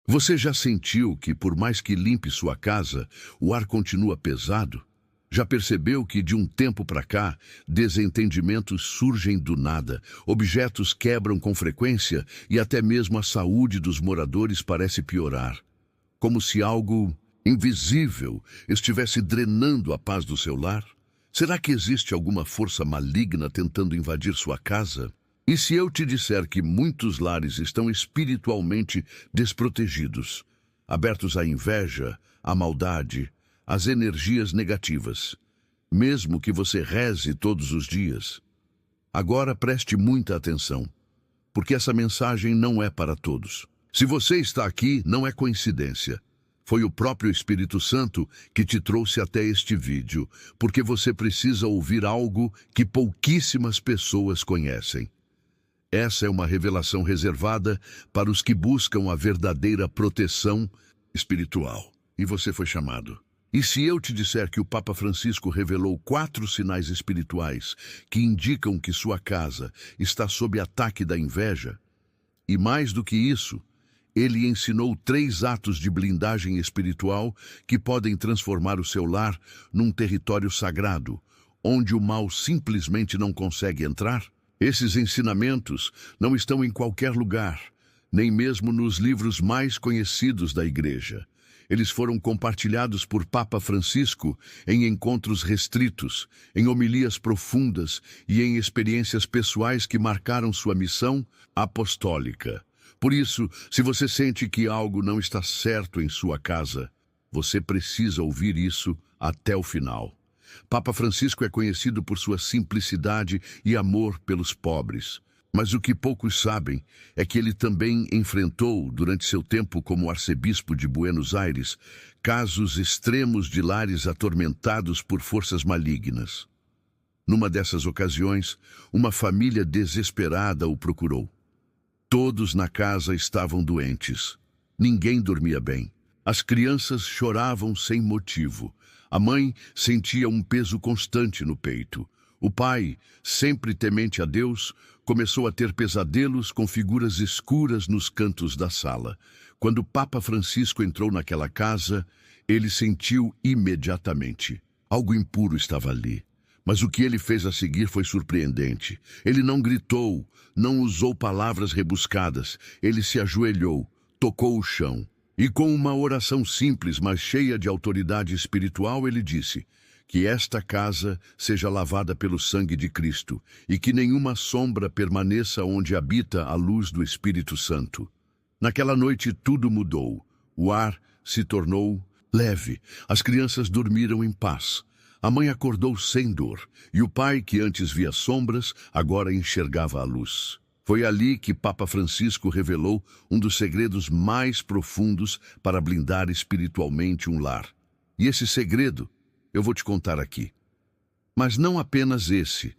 Você já sentiu que, por mais que limpe sua casa, o ar continua pesado? Já percebeu que, de um tempo para cá, desentendimentos surgem do nada, objetos quebram com frequência e até mesmo a saúde dos moradores parece piorar? Como se algo invisível estivesse drenando a paz do seu lar? Será que existe alguma força maligna tentando invadir sua casa? E se eu te disser que muitos lares estão espiritualmente desprotegidos, abertos à inveja, à maldade, às energias negativas, mesmo que você reze todos os dias? Agora preste muita atenção, porque essa mensagem não é para todos. Se você está aqui, não é coincidência. Foi o próprio Espírito Santo que te trouxe até este vídeo, porque você precisa ouvir algo que pouquíssimas pessoas conhecem. Essa é uma revelação reservada para os que buscam a verdadeira proteção espiritual. E você foi chamado. E se eu te disser que o Papa Francisco revelou 4 sinais espirituais que indicam que sua casa está sob ataque da inveja? E mais do que isso, ele ensinou 3 atos de blindagem espiritual que podem transformar o seu lar num território sagrado, onde o mal simplesmente não consegue entrar? Esses ensinamentos não estão em qualquer lugar, nem mesmo nos livros mais conhecidos da Igreja. Eles foram compartilhados por Papa Francisco em encontros restritos, em homilias profundas e em experiências pessoais que marcaram sua missão apostólica. Por isso, se você sente que algo não está certo em sua casa, você precisa ouvir isso até o final. Papa Francisco é conhecido por sua simplicidade e amor pelos pobres. Mas o que poucos sabem é que ele também enfrentou, durante seu tempo como arcebispo de Buenos Aires, casos extremos de lares atormentados por forças malignas. Numa dessas ocasiões, uma família desesperada o procurou. Todos na casa estavam doentes. Ninguém dormia bem. As crianças choravam sem motivo. A mãe sentia um peso constante no peito. O pai, sempre temente a Deus, começou a ter pesadelos com figuras escuras nos cantos da sala. Quando o Papa Francisco entrou naquela casa, ele sentiu imediatamente. Algo impuro estava ali. Mas o que ele fez a seguir foi surpreendente. Ele não gritou, não usou palavras rebuscadas. Ele se ajoelhou, tocou o chão. E com uma oração simples, mas cheia de autoridade espiritual, ele disse: que esta casa seja lavada pelo sangue de Cristo e que nenhuma sombra permaneça onde habita a luz do Espírito Santo. Naquela noite tudo mudou. O ar se tornou leve. As crianças dormiram em paz. A mãe acordou sem dor e o pai, que antes via sombras, agora enxergava a luz. Foi ali que Papa Francisco revelou um dos segredos mais profundos para blindar espiritualmente um lar. E esse segredo eu vou te contar aqui. Mas não apenas esse.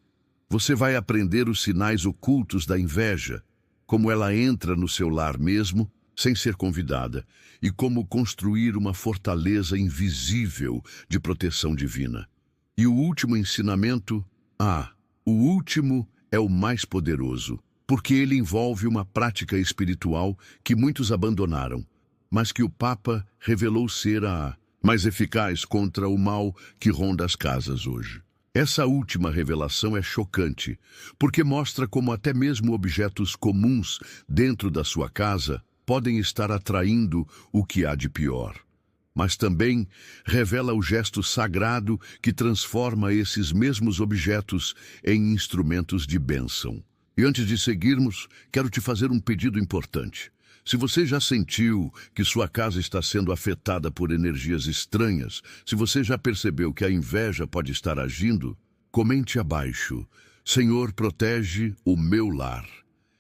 Você vai aprender os sinais ocultos da inveja, como ela entra no seu lar mesmo, sem ser convidada, e como construir uma fortaleza invisível de proteção divina. E o último ensinamento, o último é o mais poderoso, porque ele envolve uma prática espiritual que muitos abandonaram, mas que o Papa revelou ser a mais eficaz contra o mal que ronda as casas hoje. Essa última revelação é chocante, porque mostra como até mesmo objetos comuns dentro da sua casa podem estar atraindo o que há de pior. Mas também revela o gesto sagrado que transforma esses mesmos objetos em instrumentos de bênção. E antes de seguirmos, quero te fazer um pedido importante. Se você já sentiu que sua casa está sendo afetada por energias estranhas, se você já percebeu que a inveja pode estar agindo, comente abaixo: Senhor, protege o meu lar.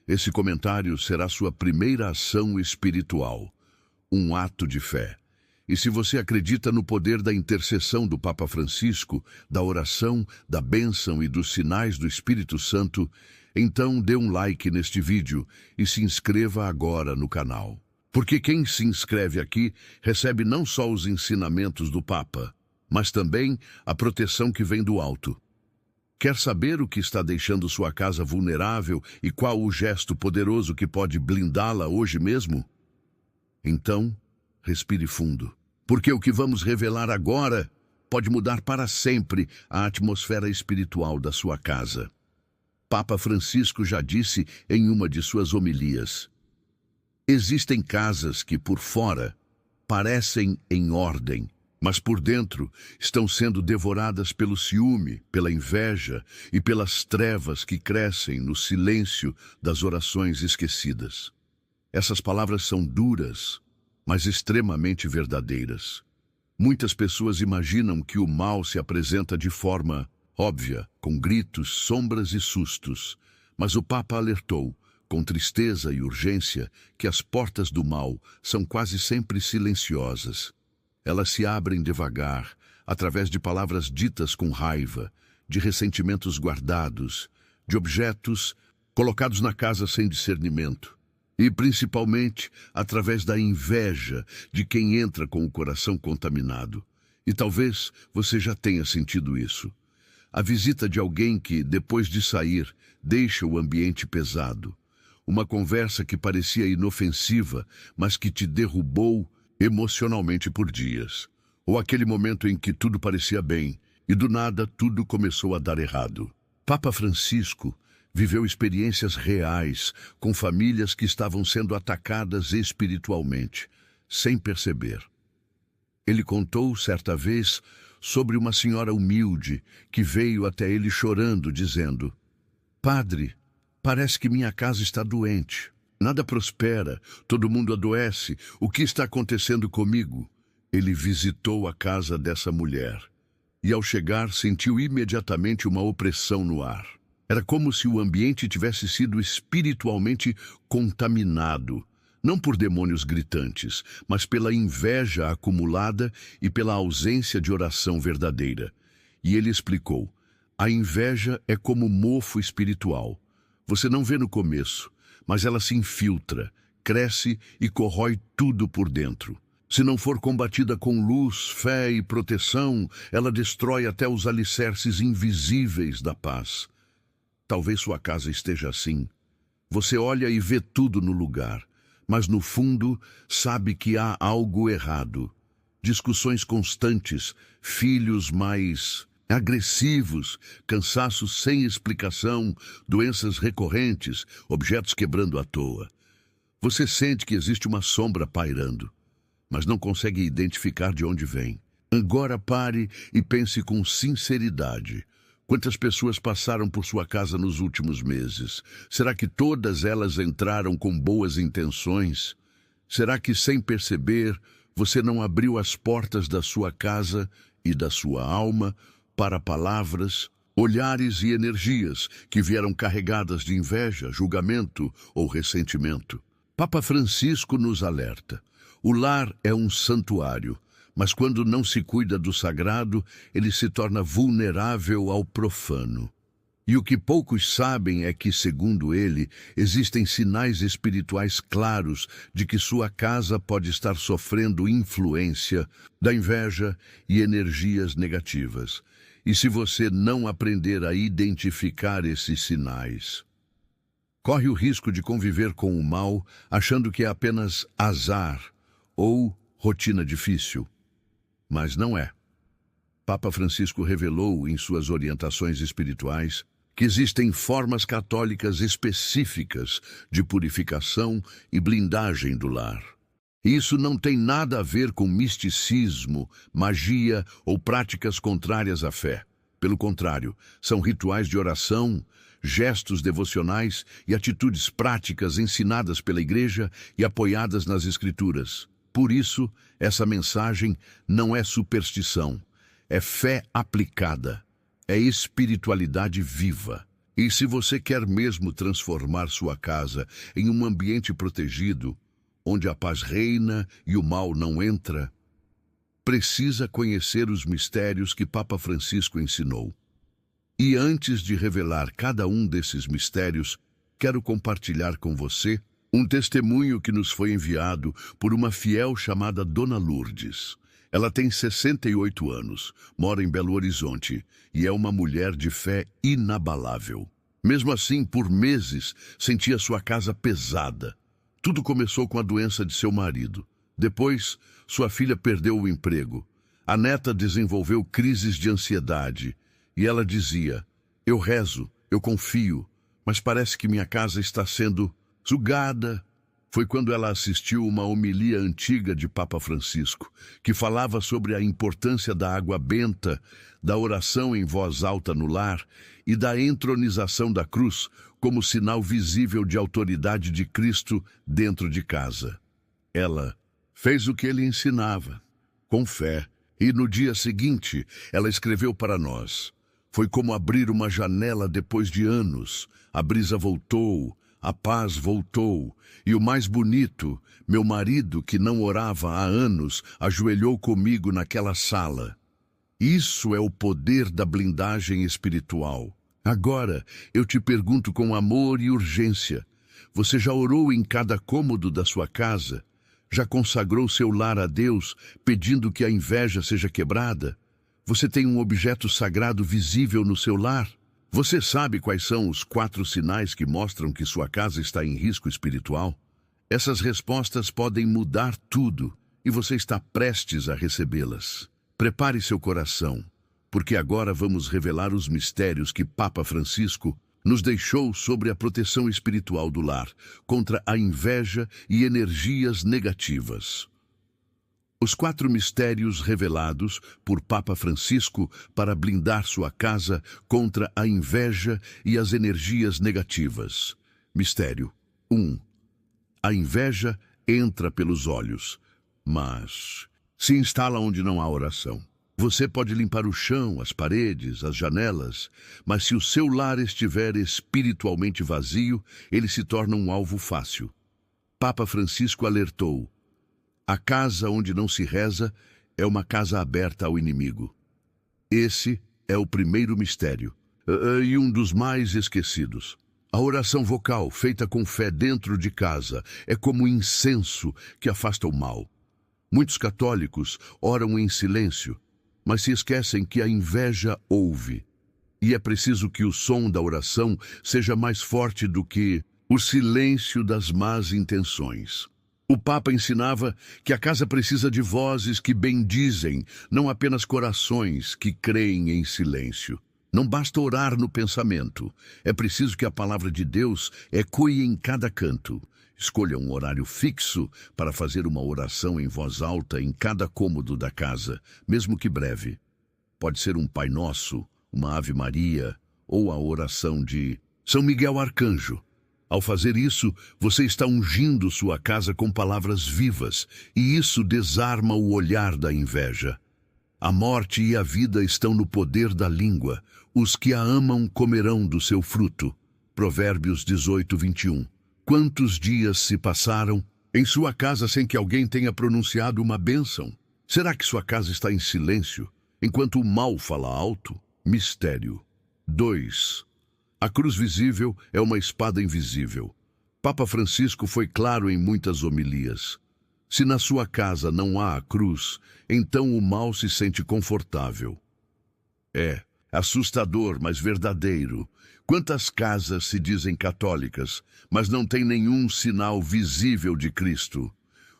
Esse comentário será sua primeira ação espiritual, um ato de fé. E se você acredita no poder da intercessão do Papa Francisco, da oração, da bênção e dos sinais do Espírito Santo, então dê um like neste vídeo e se inscreva agora no canal. Porque quem se inscreve aqui recebe não só os ensinamentos do Papa, mas também a proteção que vem do alto. Quer saber o que está deixando sua casa vulnerável e qual o gesto poderoso que pode blindá-la hoje mesmo? Então, respire fundo, porque o que vamos revelar agora pode mudar para sempre a atmosfera espiritual da sua casa. Papa Francisco já disse em uma de suas homilias: existem casas que por fora parecem em ordem, mas por dentro estão sendo devoradas pelo ciúme, pela inveja e pelas trevas que crescem no silêncio das orações esquecidas. Essas palavras são duras, mas extremamente verdadeiras. Muitas pessoas imaginam que o mal se apresenta de forma óbvia, com gritos, sombras e sustos, mas o Papa alertou, com tristeza e urgência, que as portas do mal são quase sempre silenciosas. Elas se abrem devagar, através de palavras ditas com raiva, de ressentimentos guardados, de objetos colocados na casa sem discernimento, e principalmente através da inveja de quem entra com o coração contaminado. E talvez você já tenha sentido isso. A visita de alguém que, depois de sair, deixa o ambiente pesado. Uma conversa que parecia inofensiva, mas que te derrubou emocionalmente por dias. Ou aquele momento em que tudo parecia bem e do nada tudo começou a dar errado. Papa Francisco viveu experiências reais com famílias que estavam sendo atacadas espiritualmente, sem perceber. Ele contou, certa vez, sobre uma senhora humilde que veio até ele chorando, dizendo: Padre, parece que minha casa está doente. Nada prospera, todo mundo adoece. O que está acontecendo comigo? Ele visitou a casa dessa mulher e, ao chegar, sentiu imediatamente uma opressão no ar. Era como se o ambiente tivesse sido espiritualmente contaminado, não por demônios gritantes, mas pela inveja acumulada e pela ausência de oração verdadeira. E ele explicou: a inveja é como mofo espiritual. Você não vê no começo, mas ela se infiltra, cresce e corrói tudo por dentro. Se não for combatida com luz, fé e proteção, ela destrói até os alicerces invisíveis da paz. Talvez sua casa esteja assim. Você olha e vê tudo no lugar, mas no fundo sabe que há algo errado. Discussões constantes, filhos mais agressivos, cansaço sem explicação, doenças recorrentes, objetos quebrando à toa. Você sente que existe uma sombra pairando, mas não consegue identificar de onde vem. Agora pare e pense com sinceridade. Quantas pessoas passaram por sua casa nos últimos meses? Será que todas elas entraram com boas intenções? Será que, sem perceber, você não abriu as portas da sua casa e da sua alma para palavras, olhares e energias que vieram carregadas de inveja, julgamento ou ressentimento? Papa Francisco nos alerta: o lar é um santuário, mas quando não se cuida do sagrado, ele se torna vulnerável ao profano. E o que poucos sabem é que, segundo ele, existem sinais espirituais claros de que sua casa pode estar sofrendo influência da inveja e energias negativas. E se você não aprender a identificar esses sinais, corre o risco de conviver com o mal achando que é apenas azar ou rotina difícil. Mas não é. Papa Francisco revelou em suas orientações espirituais que existem formas católicas específicas de purificação e blindagem do lar. Isso não tem nada a ver com misticismo, magia ou práticas contrárias à fé. Pelo contrário, são rituais de oração, gestos devocionais e atitudes práticas ensinadas pela Igreja e apoiadas nas Escrituras. Por isso, essa mensagem não é superstição, é fé aplicada, é espiritualidade viva. E se você quer mesmo transformar sua casa em um ambiente protegido, onde a paz reina e o mal não entra, precisa conhecer os mistérios que Papa Francisco ensinou. E antes de revelar cada um desses mistérios, quero compartilhar com você um testemunho que nos foi enviado por uma fiel chamada Dona Lourdes. Ela tem 68 anos, mora em Belo Horizonte e é uma mulher de fé inabalável. Mesmo assim, por meses, sentia sua casa pesada. Tudo começou com a doença de seu marido. Depois, sua filha perdeu o emprego. A neta desenvolveu crises de ansiedade. E ela dizia: eu rezo, eu confio, mas parece que minha casa está sendo sugada. Foi quando ela assistiu uma homilia antiga de Papa Francisco, que falava sobre a importância da água benta, da oração em voz alta no lar e da entronização da cruz como sinal visível de autoridade de Cristo dentro de casa. Ela fez o que ele ensinava, com fé, e no dia seguinte ela escreveu para nós: foi como abrir uma janela depois de anos. A brisa voltou, a paz voltou, e o mais bonito, meu marido, que não orava há anos, ajoelhou comigo naquela sala. Isso é o poder da blindagem espiritual. Agora, eu te pergunto com amor e urgência: você já orou em cada cômodo da sua casa? Já consagrou seu lar a Deus, pedindo que a inveja seja quebrada? Você tem um objeto sagrado visível no seu lar? Você sabe quais são os 4 sinais que mostram que sua casa está em risco espiritual? Essas respostas podem mudar tudo e você está prestes a recebê-las. Prepare seu coração, porque agora vamos revelar os mistérios que Papa Francisco nos deixou sobre a proteção espiritual do lar, contra a inveja e energias negativas. Os 4 mistérios revelados por Papa Francisco para blindar sua casa contra a inveja e as energias negativas. Mistério 1. A inveja entra pelos olhos, mas se instala onde não há oração. Você pode limpar o chão, as paredes, as janelas, mas se o seu lar estiver espiritualmente vazio, ele se torna um alvo fácil. Papa Francisco alertou: a casa onde não se reza é uma casa aberta ao inimigo. Esse é o primeiro mistério, e um dos mais esquecidos. A oração vocal, feita com fé dentro de casa, é como incenso que afasta o mal. Muitos católicos oram em silêncio, mas se esquecem que a inveja ouve. E é preciso que o som da oração seja mais forte do que o silêncio das más intenções. O Papa ensinava que a casa precisa de vozes que bendizem, não apenas corações que creem em silêncio. Não basta orar no pensamento. É preciso que a palavra de Deus ecoe em cada canto. Escolha um horário fixo para fazer uma oração em voz alta em cada cômodo da casa, mesmo que breve. Pode ser um Pai Nosso, uma Ave Maria ou a oração de São Miguel Arcanjo. Ao fazer isso, você está ungindo sua casa com palavras vivas, e isso desarma o olhar da inveja. A morte e a vida estão no poder da língua. Os que a amam comerão do seu fruto. Provérbios 18:21. Quantos dias se passaram em sua casa sem que alguém tenha pronunciado uma bênção? Será que sua casa está em silêncio, enquanto o mal fala alto? Mistério 2. A cruz visível é uma espada invisível. Papa Francisco foi claro em muitas homilias. Se na sua casa não há a cruz, então o mal se sente confortável. É assustador, mas verdadeiro. Quantas casas se dizem católicas, mas não têm nenhum sinal visível de Cristo?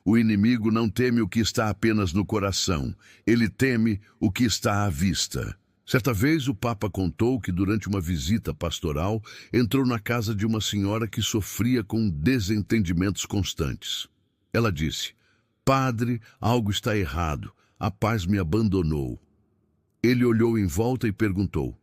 O inimigo não teme o que está apenas no coração, ele teme o que está à vista. Certa vez o Papa contou que durante uma visita pastoral entrou na casa de uma senhora que sofria com desentendimentos constantes. Ela disse: "Padre, algo está errado, a paz me abandonou." Ele olhou em volta e perguntou: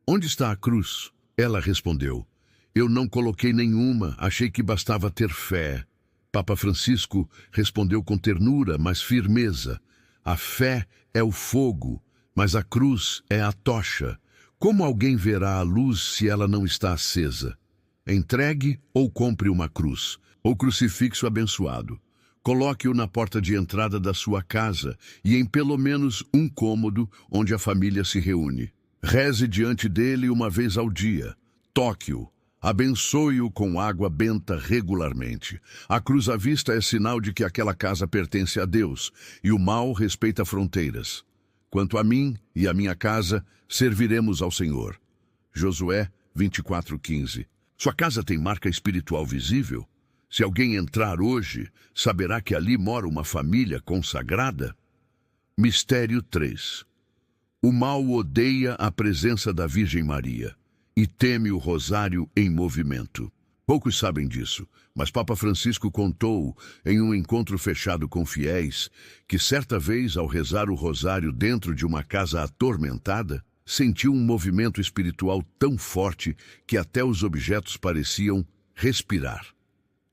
"Onde está a cruz?" Ela respondeu: "Eu não coloquei nenhuma, achei que bastava ter fé." Papa Francisco respondeu com ternura, mas firmeza: "A fé é o fogo, mas a cruz é a tocha. Como alguém verá a luz se ela não está acesa? Entregue ou compre uma cruz, ou crucifixo abençoado. Coloque-o na porta de entrada da sua casa e em pelo menos um cômodo onde a família se reúne. Reze diante dele uma vez ao dia. Toque-o. Abençoe-o com água benta regularmente. A cruz à vista é sinal de que aquela casa pertence a Deus e o mal respeita fronteiras. Quanto a mim e a minha casa, serviremos ao Senhor." Josué 24:15. Sua casa tem marca espiritual visível? Se alguém entrar hoje, saberá que ali mora uma família consagrada. Mistério 3. O mal odeia a presença da Virgem Maria e teme o rosário em movimento. Poucos sabem disso, mas Papa Francisco contou, em um encontro fechado com fiéis, que certa vez, ao rezar o rosário dentro de uma casa atormentada, sentiu um movimento espiritual tão forte que até os objetos pareciam respirar.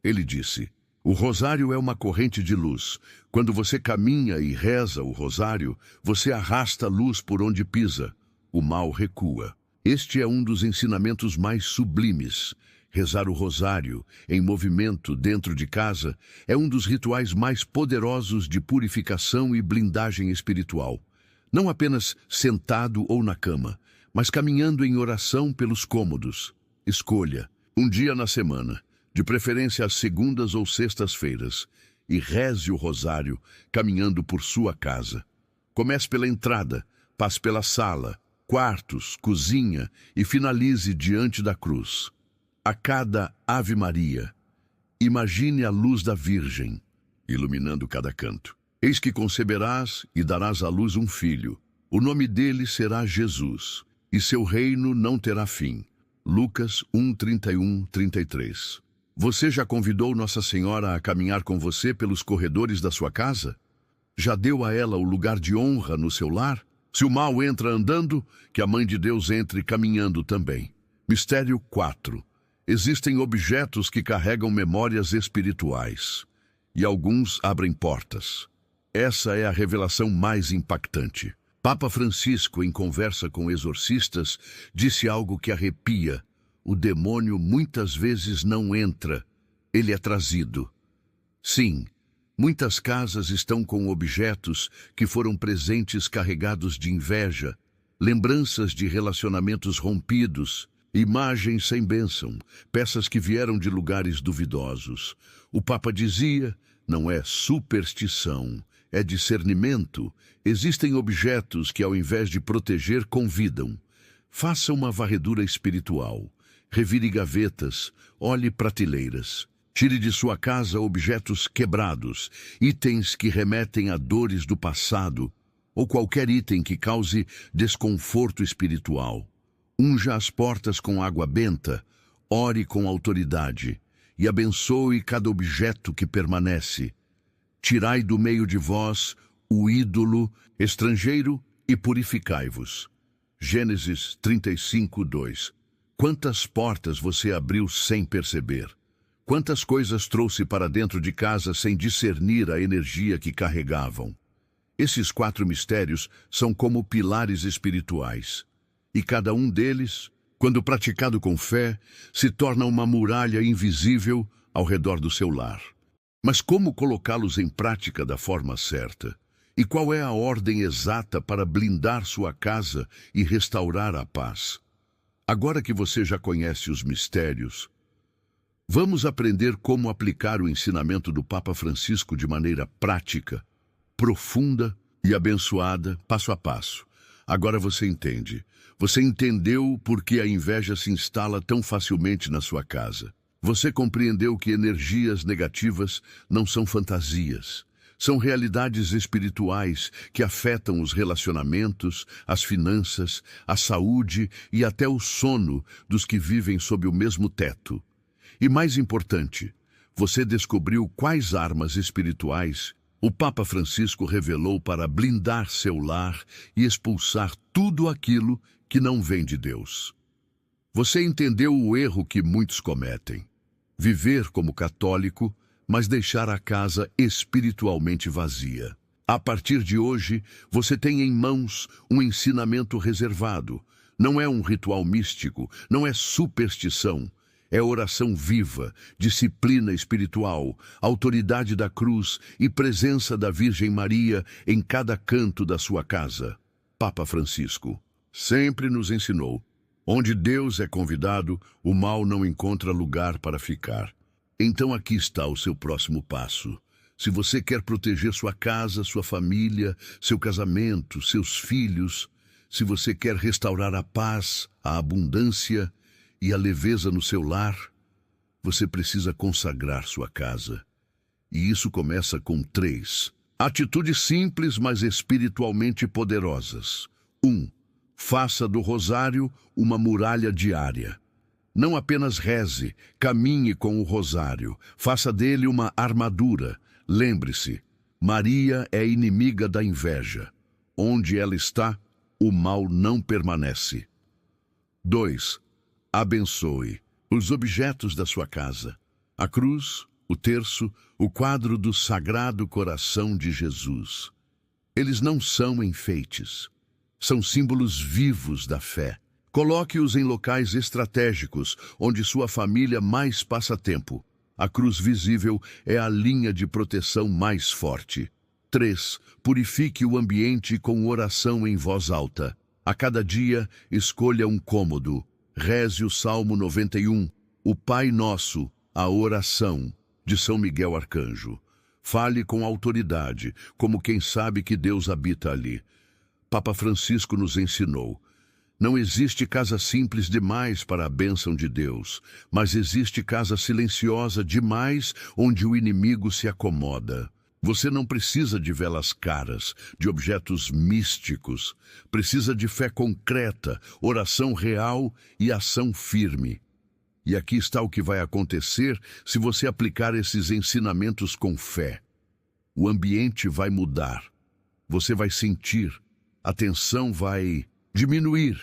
Ele disse: o rosário é uma corrente de luz. Quando você caminha e reza o rosário, você arrasta a luz por onde pisa. O mal recua. Este é um dos ensinamentos mais sublimes. Rezar o rosário, em movimento dentro de casa, é um dos rituais mais poderosos de purificação e blindagem espiritual. Não apenas sentado ou na cama, mas caminhando em oração pelos cômodos. Escolha um dia na semana, de preferência às segundas ou sextas-feiras, e reze o rosário caminhando por sua casa. Comece pela entrada, passe pela sala, quartos, cozinha e finalize diante da cruz. A cada Ave Maria, imagine a luz da Virgem, iluminando cada canto. Eis que conceberás e darás à luz um filho. O nome dele será Jesus, e seu reino não terá fim. Lucas 1:31-33. Você já convidou Nossa Senhora a caminhar com você pelos corredores da sua casa? Já deu a ela o lugar de honra no seu lar? Se o mal entra andando, que a Mãe de Deus entre caminhando também. Mistério 4. Existem objetos que carregam memórias espirituais, e alguns abrem portas. Essa é a revelação mais impactante. Papa Francisco, em conversa com exorcistas, disse algo que arrepia. O demônio muitas vezes não entra, ele é trazido. Sim, muitas casas estão com objetos que foram presentes carregados de inveja, lembranças de relacionamentos rompidos, imagens sem bênção, peças que vieram de lugares duvidosos. O Papa dizia, não é superstição, é discernimento. Existem objetos que, ao invés de proteger, convidam. Faça uma varredura espiritual. Revire gavetas, olhe prateleiras. Tire de sua casa objetos quebrados, itens que remetem a dores do passado, ou qualquer item que cause desconforto espiritual. Unja as portas com água benta, ore com autoridade e abençoe cada objeto que permanece. Tirai do meio de vós o ídolo estrangeiro e purificai-vos. Gênesis 35:2. Quantas portas você abriu sem perceber? Quantas coisas trouxe para dentro de casa sem discernir a energia que carregavam? Esses 4 mistérios são como pilares espirituais. E cada um deles, quando praticado com fé, se torna uma muralha invisível ao redor do seu lar. Mas como colocá-los em prática da forma certa? E qual é a ordem exata para blindar sua casa e restaurar a paz? Agora que você já conhece os mistérios, vamos aprender como aplicar o ensinamento do Papa Francisco de maneira prática, profunda e abençoada, passo a passo. Agora você entende. Você entendeu por que a inveja se instala tão facilmente na sua casa. Você compreendeu que energias negativas não são fantasias. São realidades espirituais que afetam os relacionamentos, as finanças, a saúde e até o sono dos que vivem sob o mesmo teto. E mais importante, você descobriu quais armas espirituais o Papa Francisco revelou para blindar seu lar e expulsar tudo aquilo que não vem de Deus. Você entendeu o erro que muitos cometem: viver como católico, mas deixar a casa espiritualmente vazia. A partir de hoje, você tem em mãos um ensinamento reservado. Não é um ritual místico, não é superstição. É oração viva, disciplina espiritual, autoridade da cruz e presença da Virgem Maria em cada canto da sua casa. Papa Francisco sempre nos ensinou: onde Deus é convidado, o mal não encontra lugar para ficar. Então aqui está o seu próximo passo. Se você quer proteger sua casa, sua família, seu casamento, seus filhos, se você quer restaurar a paz, a abundância e a leveza no seu lar, você precisa consagrar sua casa. E isso começa com 3 atitudes simples, mas espiritualmente poderosas. 1. Faça do rosário uma muralha diária. Não apenas reze, caminhe com o rosário. Faça dele uma armadura. Lembre-se, Maria é inimiga da inveja. Onde ela está, o mal não permanece. 2. Abençoe os objetos da sua casa. A cruz, o terço, o quadro do Sagrado Coração de Jesus. Eles não são enfeites. São símbolos vivos da fé. Coloque-os em locais estratégicos, onde sua família mais passa tempo. A cruz visível é a linha de proteção mais forte. 3. Purifique o ambiente com oração em voz alta. A cada dia, escolha um cômodo. Reze o Salmo 91, o Pai Nosso, a oração de São Miguel Arcanjo. Fale com autoridade, como quem sabe que Deus habita ali. Papa Francisco nos ensinou: não existe casa simples demais para a bênção de Deus, mas existe casa silenciosa demais onde o inimigo se acomoda. Você não precisa de velas caras, de objetos místicos. Precisa de fé concreta, oração real e ação firme. E aqui está o que vai acontecer se você aplicar esses ensinamentos com fé. O ambiente vai mudar. Você vai sentir. A tensão vai diminuir.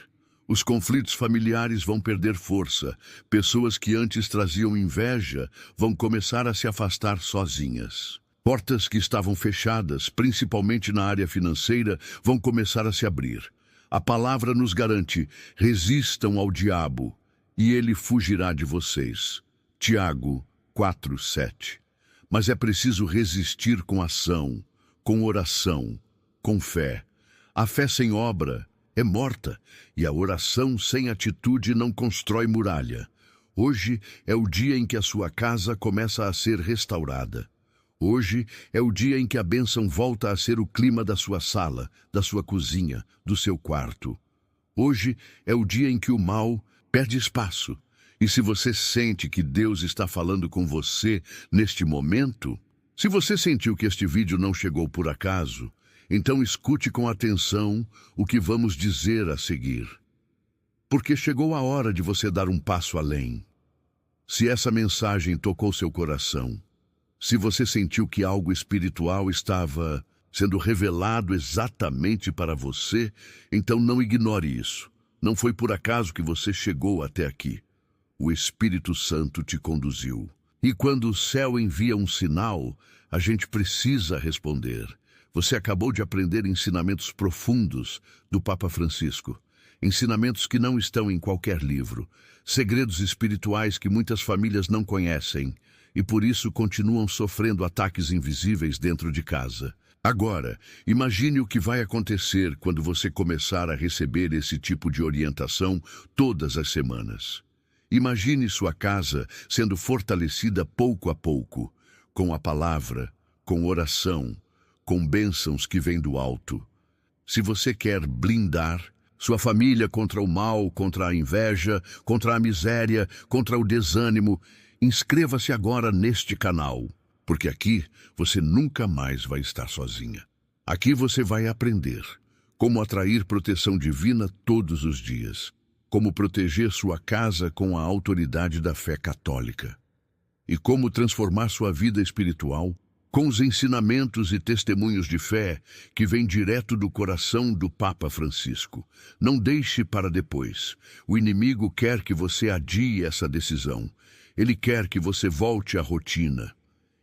Os conflitos familiares vão perder força. Pessoas que antes traziam inveja vão começar a se afastar sozinhas. Portas que estavam fechadas, principalmente na área financeira, vão começar a se abrir. A palavra nos garante: resistam ao diabo, e ele fugirá de vocês. Tiago 4:7. Mas é preciso resistir com ação, com oração, com fé. A fé sem obra é morta, e a oração sem atitude não constrói muralha. Hoje é o dia em que a sua casa começa a ser restaurada. Hoje é o dia em que a bênção volta a ser o clima da sua sala, da sua cozinha, do seu quarto. Hoje é o dia em que o mal perde espaço. E se você sente que Deus está falando com você neste momento, se você sentiu que este vídeo não chegou por acaso, então escute com atenção o que vamos dizer a seguir. Porque chegou a hora de você dar um passo além. Se essa mensagem tocou seu coração, se você sentiu que algo espiritual estava sendo revelado exatamente para você, então não ignore isso. Não foi por acaso que você chegou até aqui. O Espírito Santo te conduziu. E quando o céu envia um sinal, a gente precisa responder. Você acabou de aprender ensinamentos profundos do Papa Francisco. Ensinamentos que não estão em qualquer livro. Segredos espirituais que muitas famílias não conhecem e por isso continuam sofrendo ataques invisíveis dentro de casa. Agora, imagine o que vai acontecer quando você começar a receber esse tipo de orientação todas as semanas. Imagine sua casa sendo fortalecida pouco a pouco, com a palavra, com oração, com bênçãos que vêm do alto. Se você quer blindar sua família contra o mal, contra a inveja, contra a miséria, contra o desânimo, inscreva-se agora neste canal, porque aqui você nunca mais vai estar sozinha. Aqui você vai aprender como atrair proteção divina todos os dias, como proteger sua casa com a autoridade da fé católica e como transformar sua vida espiritual com os ensinamentos e testemunhos de fé que vêm direto do coração do Papa Francisco. Não deixe para depois. O inimigo quer que você adie essa decisão. Ele quer que você volte à rotina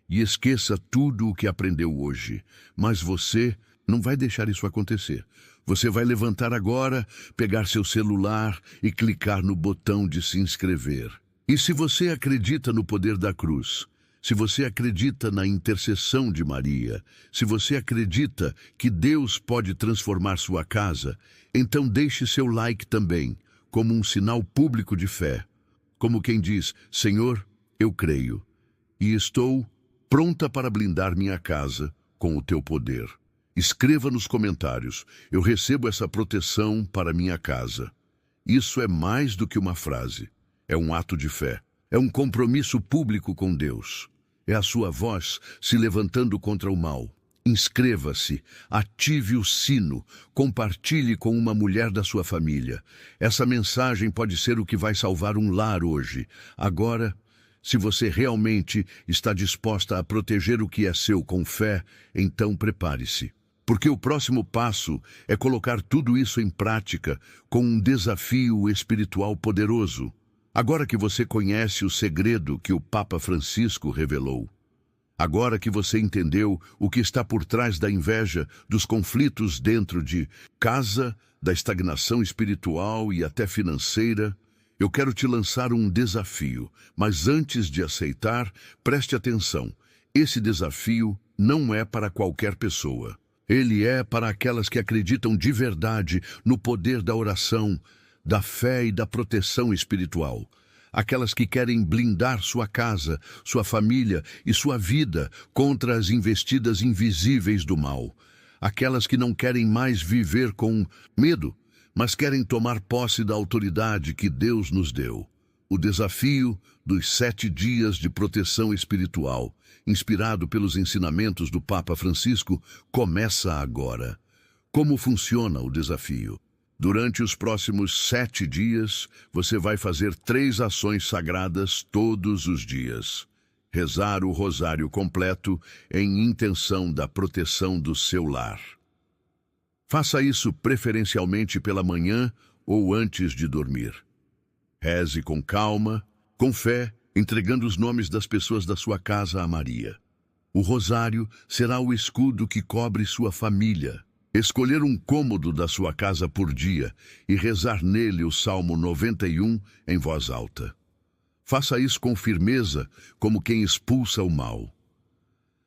e esqueça tudo o que aprendeu hoje. Mas você não vai deixar isso acontecer. Você vai levantar agora, pegar seu celular e clicar no botão de se inscrever. E se você acredita no poder da cruz, se você acredita na intercessão de Maria, se você acredita que Deus pode transformar sua casa, então deixe seu like também, como um sinal público de fé. Como quem diz: Senhor, eu creio e estou pronta para blindar minha casa com o teu poder. Escreva nos comentários: eu recebo essa proteção para minha casa. Isso é mais do que uma frase, é um ato de fé. É um compromisso público com Deus. É a sua voz se levantando contra o mal. Inscreva-se, ative o sino, compartilhe com uma mulher da sua família. Essa mensagem pode ser o que vai salvar um lar hoje. Agora, se você realmente está disposta a proteger o que é seu com fé, então prepare-se. Porque o próximo passo é colocar tudo isso em prática com um desafio espiritual poderoso. Agora que você conhece o segredo que o Papa Francisco revelou, agora que você entendeu o que está por trás da inveja, dos conflitos dentro de casa, da estagnação espiritual e até financeira, eu quero te lançar um desafio. Mas antes de aceitar, preste atenção. Esse desafio não é para qualquer pessoa. Ele é para aquelas que acreditam de verdade no poder da oração, da fé e da proteção espiritual. Aquelas que querem blindar sua casa, sua família e sua vida contra as investidas invisíveis do mal. Aquelas que não querem mais viver com medo, mas querem tomar posse da autoridade que Deus nos deu. O desafio dos 7 dias de proteção espiritual, inspirado pelos ensinamentos do Papa Francisco, começa agora. Como funciona o desafio? Durante os próximos 7 dias, você vai fazer 3 ações sagradas todos os dias. Rezar o rosário completo em intenção da proteção do seu lar. Faça isso preferencialmente pela manhã ou antes de dormir. Reze com calma, com fé, entregando os nomes das pessoas da sua casa a Maria. O rosário será o escudo que cobre sua família. Escolher um cômodo da sua casa por dia e rezar nele o Salmo 91 em voz alta. Faça isso com firmeza, como quem expulsa o mal.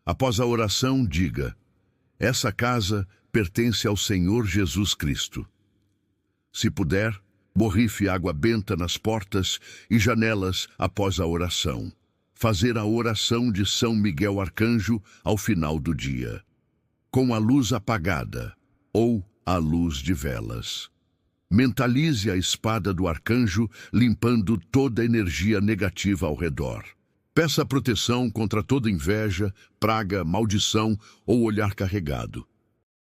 Após a oração, diga: essa casa pertence ao Senhor Jesus Cristo. Se puder, borrife água benta nas portas e janelas após a oração. Fazer a oração de São Miguel Arcanjo ao final do dia, com a luz apagada ou a luz de velas. Mentalize a espada do arcanjo, limpando toda a energia negativa ao redor. Peça proteção contra toda inveja, praga, maldição ou olhar carregado.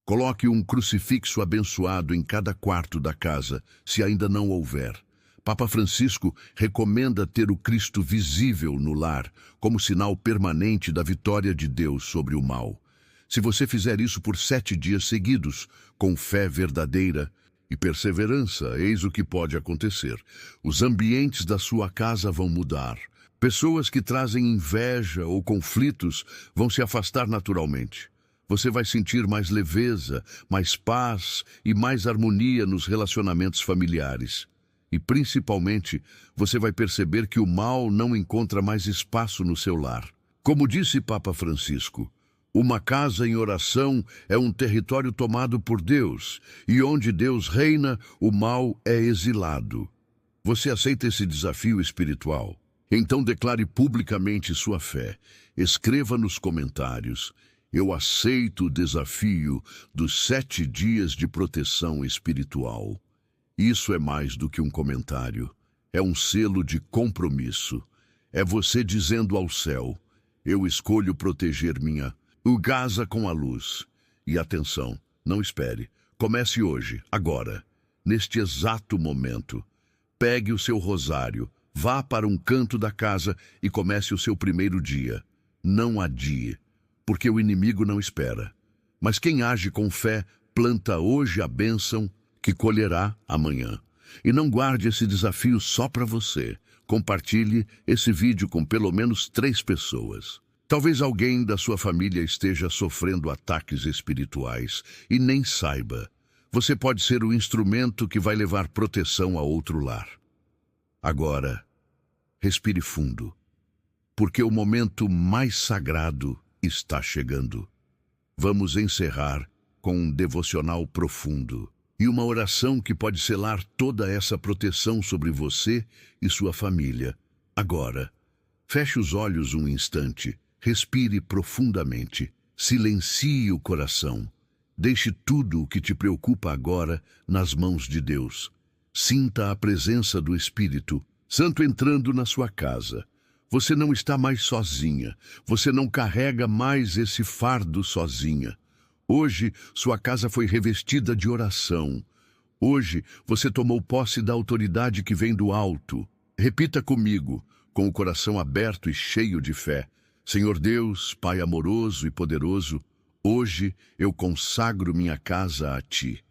Coloque um crucifixo abençoado em cada quarto da casa, se ainda não houver. Papa Francisco recomenda ter o Cristo visível no lar, como sinal permanente da vitória de Deus sobre o mal. Se você fizer isso por 7 dias seguidos, com fé verdadeira e perseverança, eis o que pode acontecer. Os ambientes da sua casa vão mudar. Pessoas que trazem inveja ou conflitos vão se afastar naturalmente. Você vai sentir mais leveza, mais paz e mais harmonia nos relacionamentos familiares. E, principalmente, você vai perceber que o mal não encontra mais espaço no seu lar. Como disse Papa Francisco, uma casa em oração é um território tomado por Deus, e onde Deus reina, o mal é exilado. Você aceita esse desafio espiritual? Então declare publicamente sua fé. Escreva nos comentários: eu aceito o desafio dos 7 dias de proteção espiritual. Isso é mais do que um comentário. É um selo de compromisso. É você dizendo ao céu: eu escolho proteger minha casa com a luz. E atenção, não espere. Comece hoje, agora, neste exato momento. Pegue o seu rosário, vá para um canto da casa e comece o seu primeiro dia. Não adie, porque o inimigo não espera. Mas quem age com fé, planta hoje a bênção que colherá amanhã. E não guarde esse desafio só para você. Compartilhe esse vídeo com pelo menos 3 pessoas. Talvez alguém da sua família esteja sofrendo ataques espirituais e nem saiba. Você pode ser o instrumento que vai levar proteção a outro lar. Agora, respire fundo, porque o momento mais sagrado está chegando. Vamos encerrar com um devocional profundo e uma oração que pode selar toda essa proteção sobre você e sua família. Agora, feche os olhos um instante, respire profundamente, silencie o coração. Deixe tudo o que te preocupa agora nas mãos de Deus. Sinta a presença do Espírito Santo entrando na sua casa. Você não está mais sozinha. Você não carrega mais esse fardo sozinha. Hoje, sua casa foi revestida de oração. Hoje, você tomou posse da autoridade que vem do alto. Repita comigo, com o coração aberto e cheio de fé. Senhor Deus, Pai amoroso e poderoso, hoje eu consagro minha casa a Ti.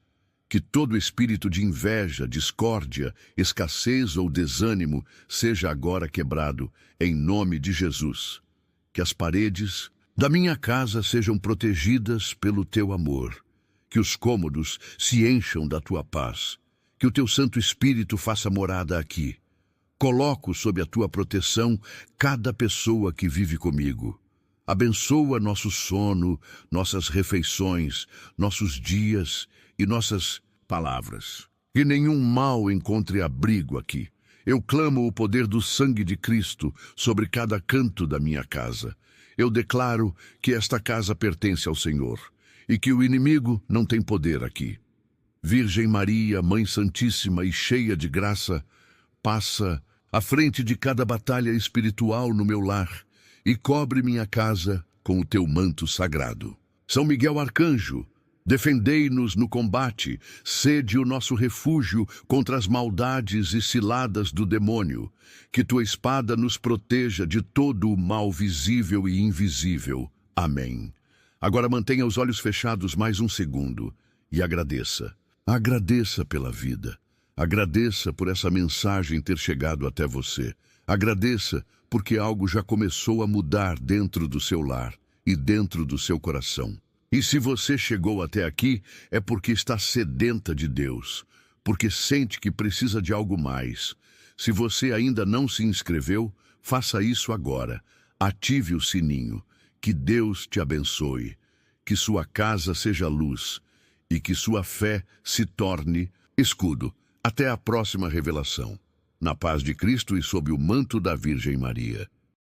Que todo espírito de inveja, discórdia, escassez ou desânimo seja agora quebrado, em nome de Jesus. Que as paredes da minha casa sejam protegidas pelo Teu amor. Que os cômodos se encham da Tua paz. Que o Teu Santo Espírito faça morada aqui. Coloco sob a Tua proteção cada pessoa que vive comigo. Abençoa nosso sono, nossas refeições, nossos dias e nossas palavras. Que nenhum mal encontre abrigo aqui. Eu clamo o poder do sangue de Cristo sobre cada canto da minha casa. Eu declaro que esta casa pertence ao Senhor e que o inimigo não tem poder aqui. Virgem Maria, Mãe Santíssima e cheia de graça, passa à frente de cada batalha espiritual no meu lar e cobre minha casa com o teu manto sagrado. São Miguel Arcanjo, defendei-nos no combate, sede o nosso refúgio contra as maldades e ciladas do demônio. Que tua espada nos proteja de todo o mal visível e invisível. Amém. Agora mantenha os olhos fechados mais um segundo e agradeça. Agradeça pela vida. Agradeça por essa mensagem ter chegado até você. Agradeça porque algo já começou a mudar dentro do seu lar e dentro do seu coração. E se você chegou até aqui, é porque está sedenta de Deus, porque sente que precisa de algo mais. Se você ainda não se inscreveu, faça isso agora. Ative o sininho. Que Deus te abençoe. Que sua casa seja luz e que sua fé se torne escudo. Até a próxima revelação. Na paz de Cristo e sob o manto da Virgem Maria.